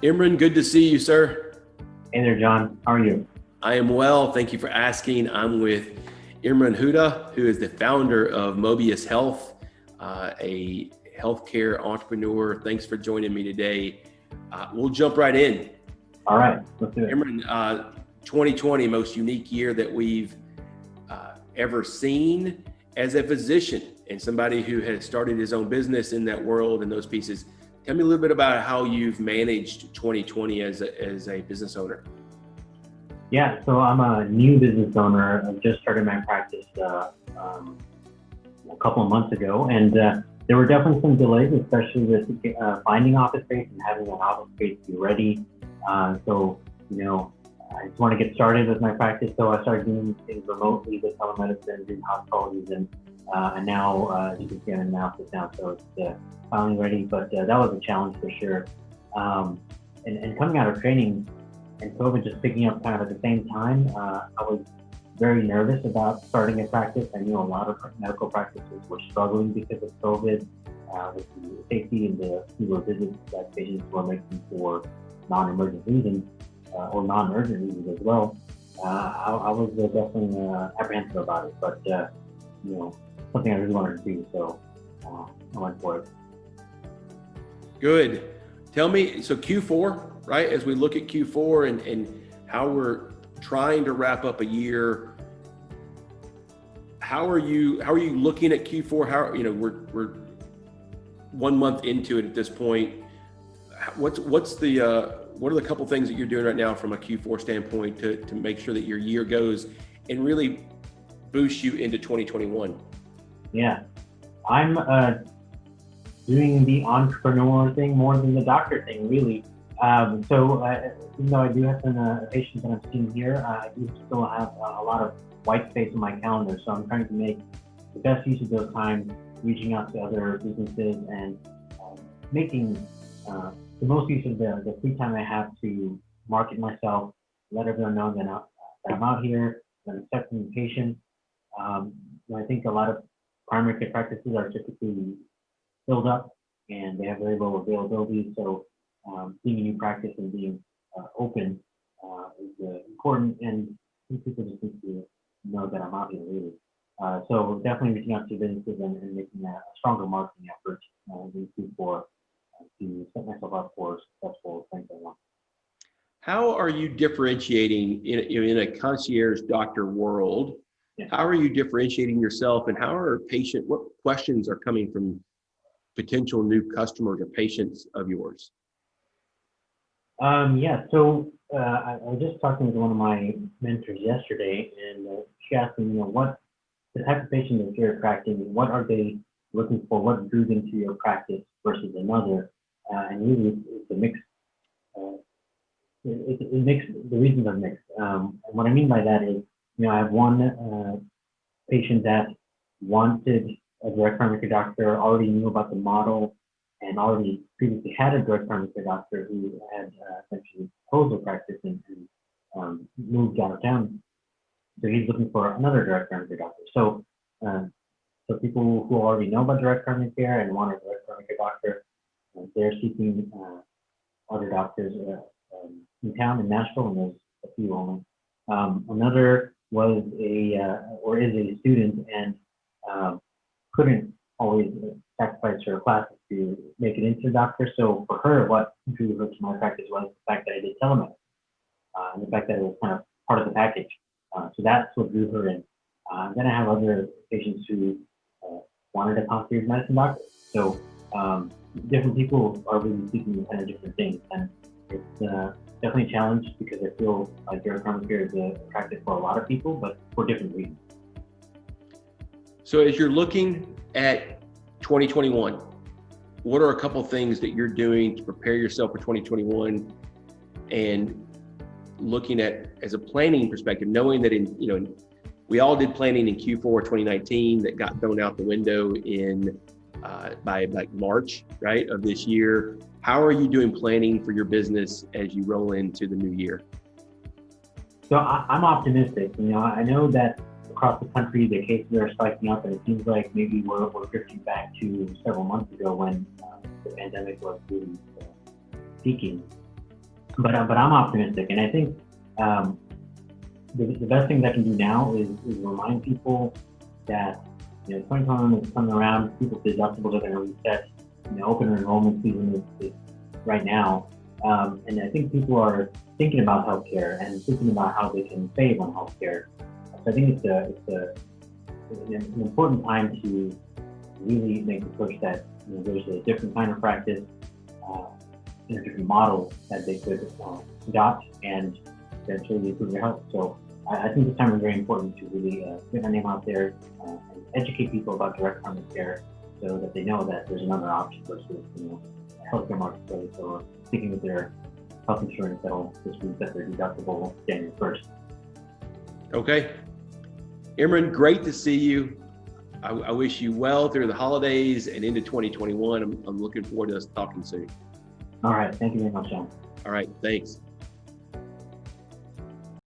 Imran, good to see you, sir. Hey there, John. How are you? I am well. Thank you for asking. I'm with Imran Huda, who is the founder of Mobius Health, a healthcare entrepreneur. Thanks for joining me today. We'll jump right in. All right, let's do it. Imran, 2020, most unique year that we've ever seen as a physician and somebody who has started his own business in that world and those pieces. Tell me a little bit about how you've managed 2020 as a business owner. Yeah, so I'm a new business owner. I just started my practice a couple of months ago, and there were definitely some delays, especially with finding office space and having an office space be ready. I just want to get started with my practice, so I started doing things remotely with telemedicine, doing house calls, and now you can see I'm in the office now, so it's finally ready. But that was a challenge for sure. And coming out of training and COVID just picking up kind of at the same time, I was very nervous about starting a practice. I knew a lot of medical practices were struggling because of COVID, with the safety and the fewer visits that patients were making for non-emergent reasons. Or non-urgent reasons as well. I was definitely apprehensive about it, but something I really wanted to do, so I went for it. Good. Tell me, so Q4, right? As we look at Q4 and how we're trying to wrap up a year, how are you looking at Q4? How we're 1 month into it at this point. What are the couple things that you're doing right now from a Q4 standpoint to make sure that your year goes and really boost you into 2021? Yeah, I'm doing the entrepreneur thing more than the doctor thing, really. Even though I do have some patients that I'm seeing here, I do still have a lot of white space in my calendar. So I'm trying to make the best use of those times, reaching out to other businesses and making the most use of the free time I have to market myself, let everyone know that I'm out here, that I'm accepting patients. I think a lot of primary care practices are typically filled up and they have very low availability. So being a new practice and being open is important, and people just need to know that I'm out here really. So definitely reaching out to businesses and making a stronger marketing effort in Q4 to set myself up for successful 2021. How are you differentiating in a concierge doctor world? Yeah. How are you differentiating yourself, and what questions are coming from potential new customers or patients of yours? So I was just talking with one of my mentors yesterday, and she asked me, what the type of patient that you're attracting, what are they looking for, what drew them to your practice versus another, and really it's a mix. The reasons are mixed. And what I mean by that is, I have one patient that wanted a direct primary care doctor, already knew about the model, and already previously had a direct primary care doctor who had essentially closed the practice and moved out of town. So he's looking for another direct primary care doctor. So people who already know about direct primary care and want a direct primary care doctor, they're seeking other doctors in town in Nashville, and there's a few only. Another was is a student and couldn't always sacrifice her classes to make it into a doctor. So for her, what drew her to my practice was the fact that I did telemedicine, and the fact that it was kind of part of the package. So that's what drew her in. Then I have other patients who wanted a concierge medicine doctor. So different people are really seeking kind of different things, and it's definitely a challenge because I feel like direct primary care is attractive for a lot of people, but for different reasons. So as you're looking at 2021, what are a couple things that you're doing to prepare yourself for 2021, and looking at as a planning perspective, knowing that we all did planning in Q4 2019 that got thrown out the window by like March, right, of this year. How are you doing planning for your business as you roll into the new year? So I'm optimistic. I know that across the country, the cases are spiking up, and it seems like maybe we're drifting back to several months ago when the pandemic was really peaking. but I'm optimistic, and I think the best thing I can do now is remind people that 2021 is coming around. People's deductibles are going to reset. Open enrollment season is right now, and I think people are thinking about healthcare and thinking about how they can save on healthcare. So I think it's an important time to really make the push that there's a different kind of practice, a different model that they could adopt and eventually improve their health. So I think this time is very important to really get my name out there and educate people about direct primary care so that they know that there's another option versus healthcare marketplace or sticking with their health insurance that'll just reset their deductible January 1st. Okay. Imran, great to see you. I wish you well through the holidays and into 2021. I'm looking forward to us talking soon. All right. Thank you very much, John. All right. Thanks.